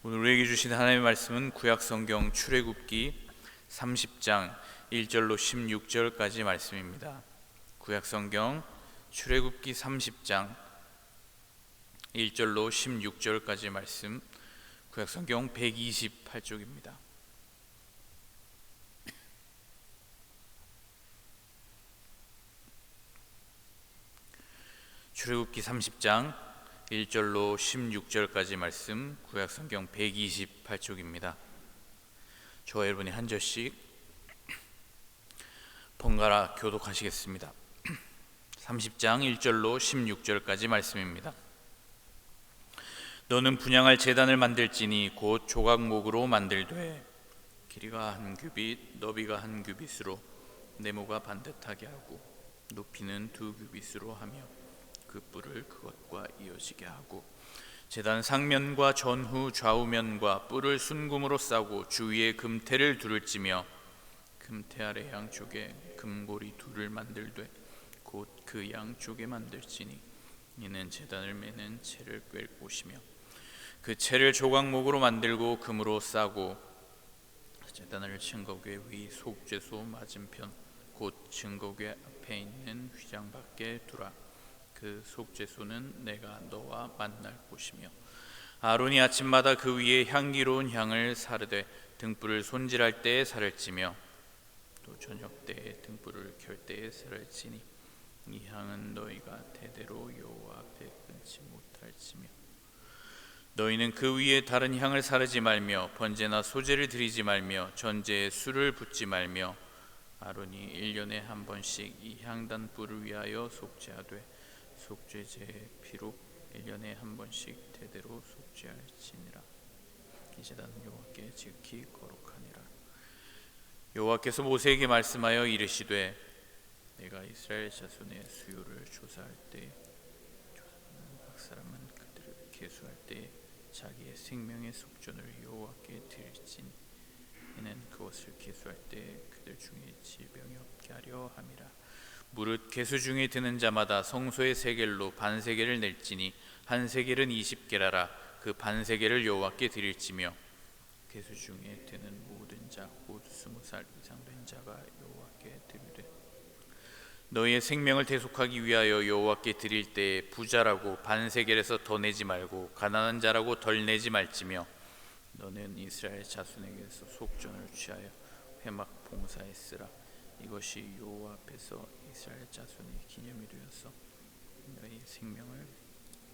오늘 우리에게 주신 하나님의 말씀은 구약성경 출애굽기 30장 1절로 16절까지 말씀입니다. 구약성경 출애굽기 30장 1절로 16절까지 말씀, 구약성경 128쪽입니다. 출애굽기 30장 1절로 16절까지 말씀, 구약성경 128쪽입니다. 저와 여러분이 한 절씩 번갈아 교독하시겠습니다. 30장 1절로 16절까지 말씀입니다. 너는 분향할 제단을 만들지니 곧 조각목으로 만들되 길이가 한 규빗, 너비가 한 규빗으로 네모가 반듯하게 하고 높이는 2규빗으로 하며 그 뿔을 그것과 이어지게 하고 제단 상면과 전후 좌우면과 뿔을 순금으로 싸고 주위에 금태를 둘을 찌며 금태 아래 양쪽에 금고리 둘을 만들되 곧 그 양쪽에 만들지니 이는 제단을 매는 채를 꿰 곳이며 그 채를 조각목으로 만들고 금으로 싸고 제단을 증거궤 위 속죄소 맞은편 곧 증거궤 앞에 있는 휘장 밖에 두라. 그 속죄소는 내가 너와 만날 곳이며 아론이 아침마다 그 위에 향기로운 향을 사르되 등불을 손질할 때에 살을 찌며 또 저녁 때에 등불을 켤 때에 살을 찌니 이 향은 너희가 대대로 여호와 앞에 끊지 못할지며 너희는 그 위에 다른 향을 사르지 말며 번제나 소제를 드리지 말며 전제에 술을 붓지 말며 아론이 1년에 한 번씩 이 향단 뿔을 위하여 속죄하되 속죄제의 피로 1년에 한 번씩 대대로 속죄할지니라. 이 제단은 여호와께 지극히 거룩하니라. 여호와께서 모세에게 말씀하여 이르시되 내가 이스라엘 자손의 수요를 조사할 때 조사하는 각 사람은 그들을 계수할 때 자기의 생명의 속전을 여호와께 드릴지니 이는 그것을 계수할 때 그들 중에 질병이 없게 하려 함이라. 무릇 계수 중에 드는 자마다 성소의 세겔로 반세겔을 낼지니 한 세겔은 20게라라. 그 반세겔을 여호와께 드릴지며 계수 중에 드는 모든 자 곧 20살 이상 된 자가 여호와께 드리되 너희의 생명을 대속하기 위하여 여호와께 드릴 때에 부자라고 반세겔에서 더 내지 말고 가난한 자라고 덜 내지 말지며 너는 이스라엘 자손에게서 속전을 취하여 회막 봉사에 쓰라. 이것이 여호와 앞에서 이스라엘 자손의 기념이 되어서 너희 생명을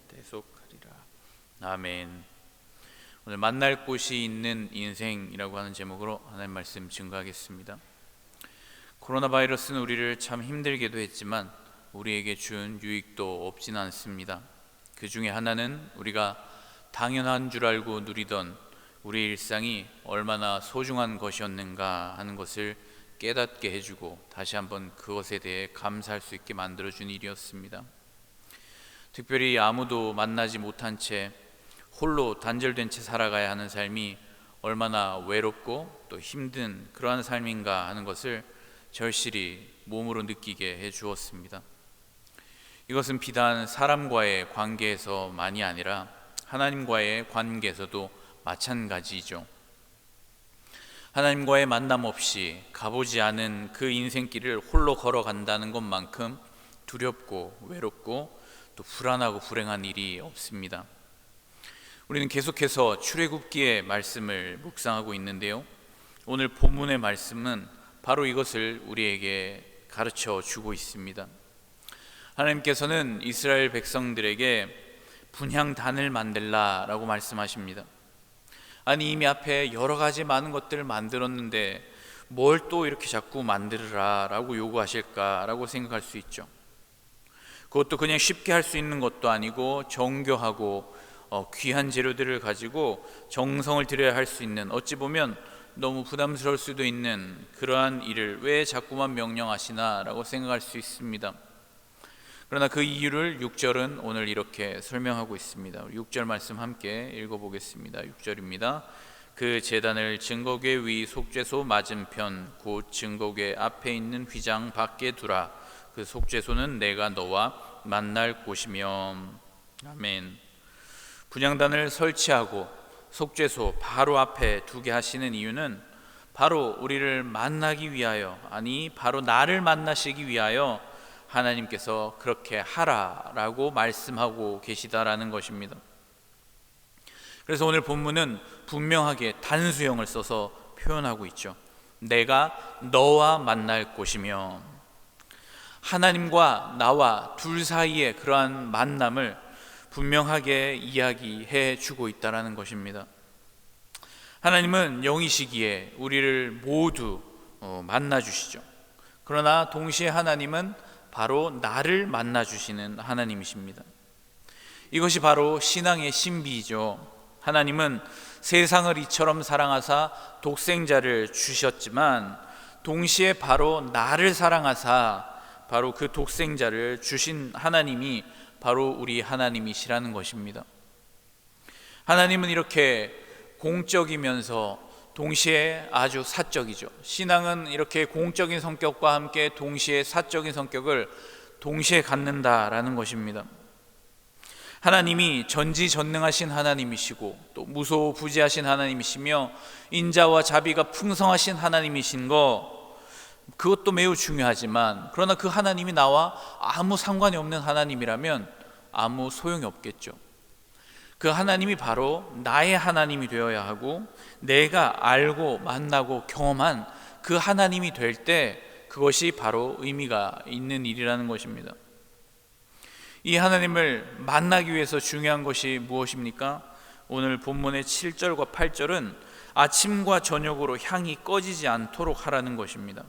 대속하리라. 아멘. 오늘 만날 곳이 있는 인생이라고 하는 제목으로 하나님 말씀 증거하겠습니다. 코로나 바이러스는 우리를 참 힘들게도 했지만 우리에게 준 유익도 없지는 않습니다. 그 중에 하나는 우리가 당연한 줄 알고 누리던 우리의 일상이 얼마나 소중한 것이었는가 하는 것을 깨닫게 해주고 다시 한번 그것에 대해 감사할 수 있게 만들어준 일이었습니다. 특별히 아무도 만나지 못한 채 홀로 단절된 채 살아가야 하는 삶이 얼마나 외롭고 또 힘든 그러한 삶인가 하는 것을 절실히 몸으로 느끼게 해주었습니다. 이것은 비단 사람과의 관계에서만이 아니라 하나님과의 관계에서도 마찬가지죠. 하나님과의 만남 없이 가보지 않은 그 인생길을 홀로 걸어간다는 것만큼 두렵고 외롭고 또 불안하고 불행한 일이 없습니다. 우리는 계속해서 출애굽기의 말씀을 묵상하고 있는데요, 오늘 본문의 말씀은 바로 이것을 우리에게 가르쳐 주고 있습니다. 하나님께서는 이스라엘 백성들에게 분향단을 만들라라고 말씀하십니다. 아니 이미 앞에 여러 가지 많은 것들을 만들었는데 뭘 또 이렇게 자꾸 만들으라 라고 요구하실까라고 생각할 수 있죠. 그것도 그냥 쉽게 할 수 있는 것도 아니고 정교하고 귀한 재료들을 가지고 정성을 들여야 할 수 있는, 어찌 보면 너무 부담스러울 수도 있는 그러한 일을 왜 자꾸만 명령하시나 라고 생각할 수 있습니다. 그러나 그 이유를 6절은 오늘 이렇게 설명하고 있습니다. 6절 말씀 함께 읽어보겠습니다. 6절입니다. 그 제단을 증거궤 위 속죄소 맞은편 곧 증거궤 앞에 있는 휘장 밖에 두라. 그 속죄소는 내가 너와 만날 곳이며. 아멘. 분향단을 설치하고 속죄소 바로 앞에 두게 하시는 이유는 바로 우리를 만나기 위하여, 아니 바로 나를 만나시기 위하여 하나님께서 그렇게 하라라고 말씀하고 계시다라는 것입니다. 그래서 오늘 본문은 분명하게 단수형을 써서 표현하고 있죠. 내가 너와 만날 곳이며, 하나님과 나와 둘 사이의 그러한 만남을 분명하게 이야기해 주고 있다는 것입니다. 하나님은 영이시기에 우리를 모두 만나 주시죠. 그러나 동시에 하나님은 바로 나를 만나 주시는 하나님이십니다. 이것이 바로 신앙의 신비이죠. 하나님은 세상을 이처럼 사랑하사 독생자를 주셨지만 동시에 바로 나를 사랑하사 바로 그 독생자를 주신 하나님이 바로 우리 하나님이시라는 것입니다. 하나님은 이렇게 공적이면서 동시에 아주 사적이죠. 신앙은 이렇게 공적인 성격과 함께 동시에 사적인 성격을 동시에 갖는다라는 것입니다. 하나님이 전지전능하신 하나님이시고 또 무소부지하신 하나님이시며 인자와 자비가 풍성하신 하나님이신 거, 그것도 매우 중요하지만, 그러나 그 하나님이 나와 아무 상관이 없는 하나님이라면 아무 소용이 없겠죠. 그 하나님이 바로 나의 하나님이 되어야 하고 내가 알고 만나고 경험한 그 하나님이 될 때 그것이 바로 의미가 있는 일이라는 것입니다. 이 하나님을 만나기 위해서 중요한 것이 무엇입니까? 오늘 본문의 7절과 8절은 아침과 저녁으로 향이 꺼지지 않도록 하라는 것입니다.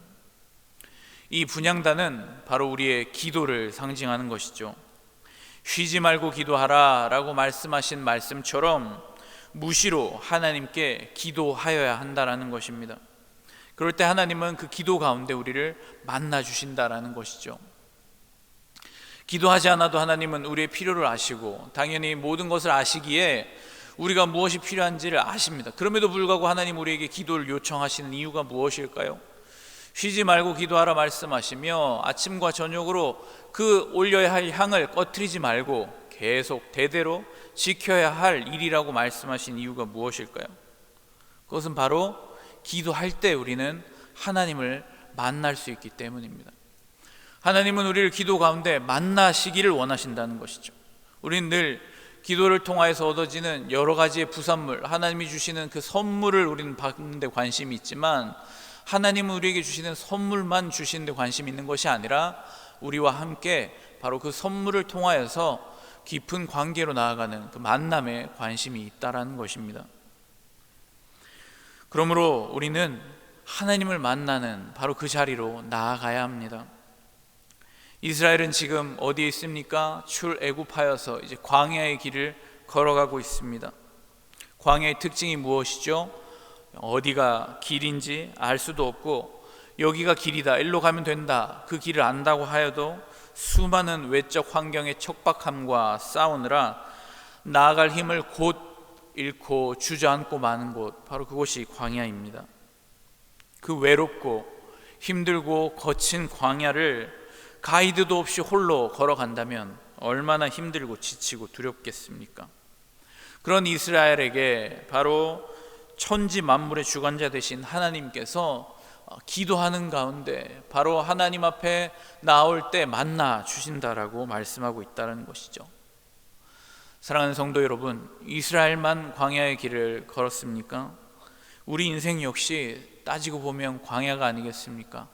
이 분향단은 바로 우리의 기도를 상징하는 것이죠. 쉬지 말고 기도하라 라고 말씀하신 말씀처럼 무시로 하나님께 기도하여야 한다는 것입니다. 그럴 때 하나님은 그 기도 가운데 우리를 만나 주신다는 것이죠. 기도하지 않아도 하나님은 우리의 필요를 아시고 당연히 모든 것을 아시기에 우리가 무엇이 필요한지를 아십니다. 그럼에도 불구하고 하나님 우리에게 기도를 요청하시는 이유가 무엇일까요? 쉬지 말고 기도하라 말씀하시며 아침과 저녁으로 그 올려야 할 향을 꺼트리지 말고 계속 대대로 지켜야 할 일이라고 말씀하신 이유가 무엇일까요? 그것은 바로 기도할 때 우리는 하나님을 만날 수 있기 때문입니다. 하나님은 우리를 기도 가운데 만나시기를 원하신다는 것이죠. 우리는 늘 기도를 통하여서 얻어지는 여러 가지의 부산물, 하나님이 주시는 그 선물을 우리는 받는 데 관심이 있지만 하나님은 우리에게 주시는 선물만 주시는 데 관심이 있는 것이 아니라 우리와 함께 바로 그 선물을 통하여서 깊은 관계로 나아가는 그 만남에 관심이 있다라는 것입니다. 그러므로 우리는 하나님을 만나는 바로 그 자리로 나아가야 합니다. 이스라엘은 지금 어디에 있습니까? 출애굽하여서 이제 광야의 길을 걸어가고 있습니다. 광야의 특징이 무엇이죠? 어디가 길인지 알 수도 없고 여기가 길이다, 일로 가면 된다, 그 길을 안다고 하여도 수많은 외적 환경의 척박함과 싸우느라 나아갈 힘을 곧 잃고 주저앉고 마는 곳, 바로 그곳이 광야입니다. 그 외롭고 힘들고 거친 광야를 가이드도 없이 홀로 걸어간다면 얼마나 힘들고 지치고 두렵겠습니까? 그런 이스라엘에게 바로 천지 만물의 주관자 되신 하나님께서 기도하는 가운데 바로 하나님 앞에 나올 때 만나 주신다라고 말씀하고 있다는 것이죠. 사랑하는 성도 여러분, 이스라엘만 광야의 길을 걸었습니까? 우리 인생 역시 따지고 보면 광야가 아니겠습니까?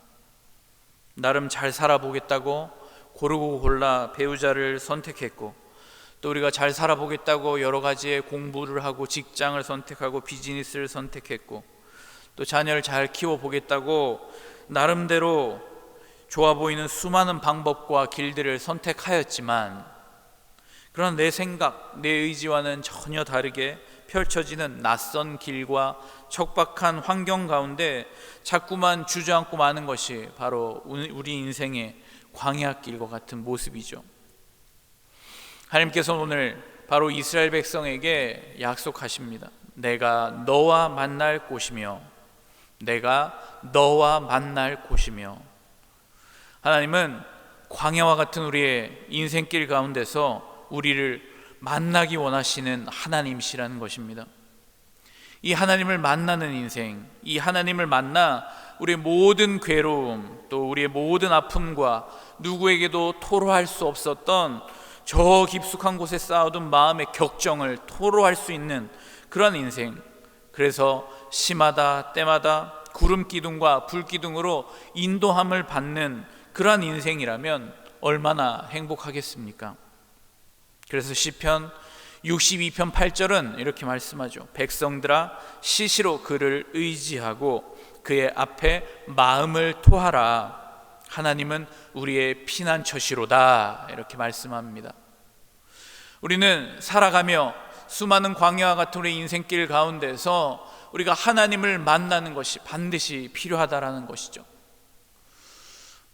나름 잘 살아보겠다고 고르고 골라 배우자를 선택했고, 또 우리가 잘 살아보겠다고 여러 가지의 공부를 하고 직장을 선택하고 비즈니스를 선택했고, 또 자녀를 잘 키워보겠다고 나름대로 좋아 보이는 수많은 방법과 길들을 선택하였지만, 그러나 내 생각, 내 의지와는 전혀 다르게 펼쳐지는 낯선 길과 척박한 환경 가운데 자꾸만 주저앉고 마는 것이 바로 우리 인생의 광야길과 같은 모습이죠. 하나님께서 오늘 바로 이스라엘 백성에게 약속하십니다. 내가 너와 만날 곳이며, 내가 너와 만날 곳이며. 하나님은 광야와 같은 우리의 인생길 가운데서 우리를 만나기 원하시는 하나님이시라는 것입니다. 이 하나님을 만나는 인생, 이 하나님을 만나 우리의 모든 괴로움, 또 우리의 모든 아픔과 누구에게도 토로할 수 없었던 저 깊숙한 곳에 쌓아둔 마음의 격정을 토로할 수 있는 그런 인생, 그래서 시마다 때마다 구름 기둥과 불 기둥으로 인도함을 받는 그러한 인생이라면 얼마나 행복하겠습니까? 그래서 시편 62편 8절은 이렇게 말씀하죠. 백성들아 시시로 그를 의지하고 그의 앞에 마음을 토하라. 하나님은 우리의 피난처시로다. 이렇게 말씀합니다. 우리는 살아가며 수많은 광야와 같은 우리 인생길 가운데서 우리가 하나님을 만나는 것이 반드시 필요하다라는 것이죠.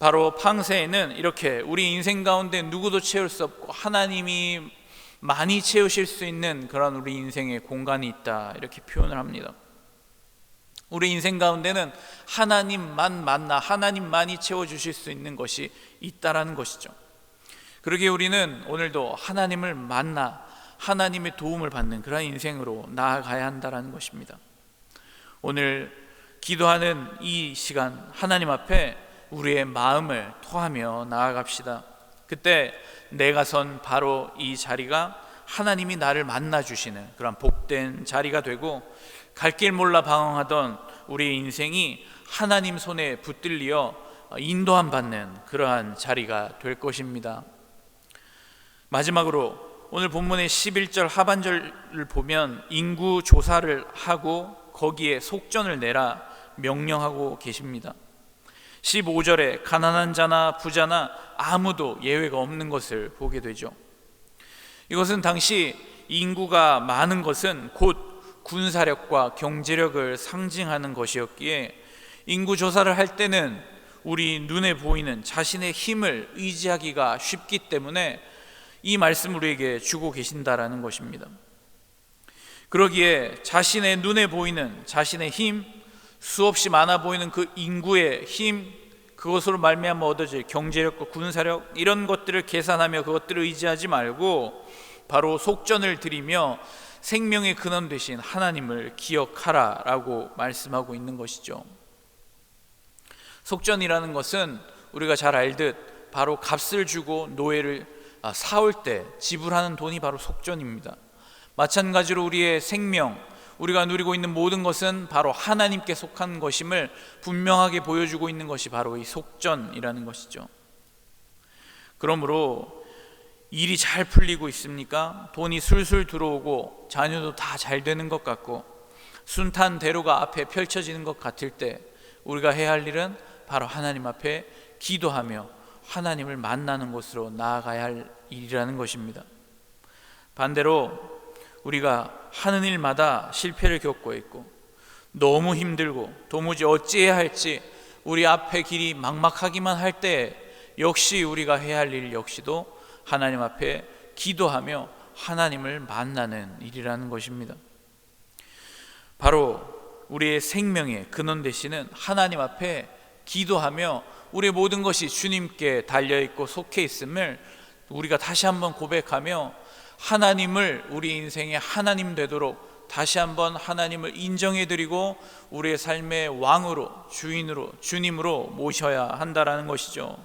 바로 팡세에는 이렇게 우리 인생 가운데 누구도 채울 수 없고 하나님이 많이 채우실 수 있는 그런 우리 인생의 공간이 있다, 이렇게 표현을 합니다. 우리 인생 가운데는 하나님만 만나 하나님만이 채워주실 수 있는 것이 있다라는 것이죠. 그러기에 우리는 오늘도 하나님을 만나 하나님의 도움을 받는 그런 인생으로 나아가야 한다라는 것입니다. 오늘 기도하는 이 시간 하나님 앞에 우리의 마음을 토하며 나아갑시다. 그때 내가 선 바로 이 자리가 하나님이 나를 만나주시는 그런 복된 자리가 되고, 갈 길 몰라 방황하던 우리의 인생이 하나님 손에 붙들려 인도함 받는 그러한 자리가 될 것입니다. 마지막으로 오늘 본문의 11절 하반절을 보면 인구 조사를 하고 거기에 속전을 내라 명령하고 계십니다. 15절에 가난한 자나 부자나 아무도 예외가 없는 것을 보게 되죠. 이것은 당시 인구가 많은 것은 곧 군사력과 경제력을 상징하는 것이었기에 인구 조사를 할 때는 우리 눈에 보이는 자신의 힘을 의지하기가 쉽기 때문에 이 말씀을 우리에게 주고 계신다라는 것입니다. 그러기에 자신의 눈에 보이는 자신의 힘, 수없이 많아 보이는 그 인구의 힘, 그것으로 말미암아 얻어질 경제력과 군사력, 이런 것들을 계산하며 그것들을 의지하지 말고 바로 속전을 드리며 생명의 근원 되신 하나님을 기억하라 라고 말씀하고 있는 것이죠. 속전이라는 것은 우리가 잘 알듯 바로 값을 주고 노예를 사올 때 지불하는 돈이 바로 속전입니다. 마찬가지로 우리의 생명, 우리가 누리고 있는 모든 것은 바로 하나님께 속한 것임을 분명하게 보여주고 있는 것이 바로 이 속전이라는 것이죠. 그러므로 일이 잘 풀리고 있습니까? 돈이 술술 들어오고 자녀도 다 잘 되는 것 같고 순탄 대로가 앞에 펼쳐지는 것 같을 때 우리가 해야 할 일은 바로 하나님 앞에 기도하며 하나님을 만나는 곳으로 나아가야 할 일이라는 것입니다. 반대로 우리가 하는 일마다 실패를 겪고 있고 너무 힘들고 도무지 어찌해야 할지 우리 앞에 길이 막막하기만 할 때 역시 우리가 해야 할 일 역시도 하나님 앞에 기도하며 하나님을 만나는 일이라는 것입니다. 바로 우리의 생명의 근원 되시는 하나님 앞에 기도하며 우리의 모든 것이 주님께 달려있고 속해 있음을 우리가 다시 한번 고백하며 하나님을 우리 인생의 하나님 되도록 다시 한번 하나님을 인정해드리고 우리의 삶의 왕으로, 주인으로, 주님으로 모셔야 한다라는 것이죠.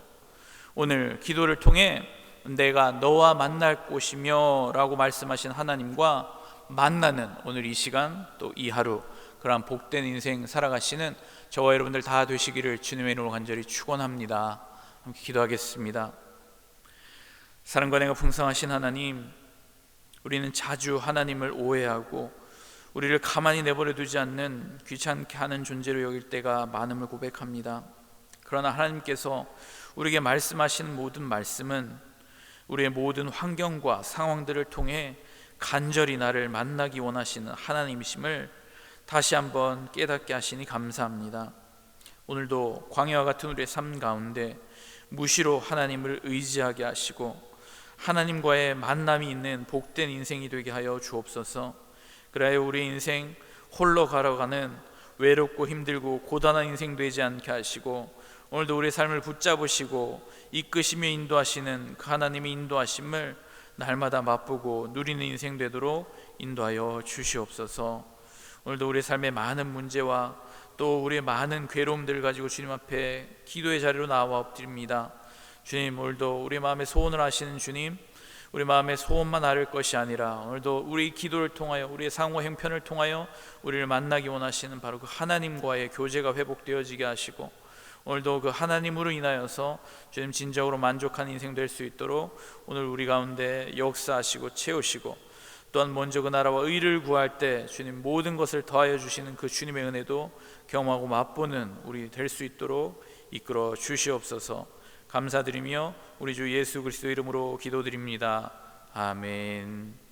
오늘 기도를 통해 내가 너와 만날 곳이며 라고 말씀하신 하나님과 만나는 오늘 이 시간, 또 이 하루, 그러한 복된 인생 살아가시는 저와 여러분들 다 되시기를 주님의 이름으로 간절히 축원합니다. 함께 기도하겠습니다. 사랑과 은혜가 풍성하신 하나님, 우리는 자주 하나님을 오해하고 우리를 가만히 내버려 두지 않는 귀찮게 하는 존재로 여길 때가 많음을 고백합니다. 그러나 하나님께서 우리에게 말씀하시는 모든 말씀은 우리의 모든 환경과 상황들을 통해 간절히 나를 만나기 원하시는 하나님이심을 다시 한번 깨닫게 하시니 감사합니다. 오늘도 광야와 같은 우리의 삶 가운데 무시로 하나님을 의지하게 하시고 하나님과의 만남이 있는 복된 인생이 되게 하여 주옵소서. 그래야 우리 인생 홀로 걸어가는 외롭고 힘들고 고단한 인생 되지 않게 하시고 오늘도 우리의 삶을 붙잡으시고 이끄시며 인도하시는 그 하나님의 인도하심을 날마다 맛보고 누리는 인생 되도록 인도하여 주시옵소서. 오늘도 우리의 삶의 많은 문제와 또 우리의 많은 괴로움들을 가지고 주님 앞에 기도의 자리로 나와 엎드립니다. 주님, 오늘도 우리 마음의 소원을 아시는 주님, 우리 마음의 소원만 아를 것이 아니라 오늘도 우리 기도를 통하여 우리의 상호 행편을 통하여 우리를 만나기 원하시는 바로 그 하나님과의 교제가 회복되어지게 하시고, 오늘도 그 하나님으로 인하여서 주님 진정으로 만족한 인생 될 수 있도록 오늘 우리 가운데 역사하시고 채우시고, 또한 먼저 그 나라와 의를 구할 때 주님 모든 것을 더하여 주시는 그 주님의 은혜도 경험하고 맛보는 우리 될 수 있도록 이끌어 주시옵소서. 감사드리며 우리 주 예수 그리스도 이름으로 기도드립니다. 아멘.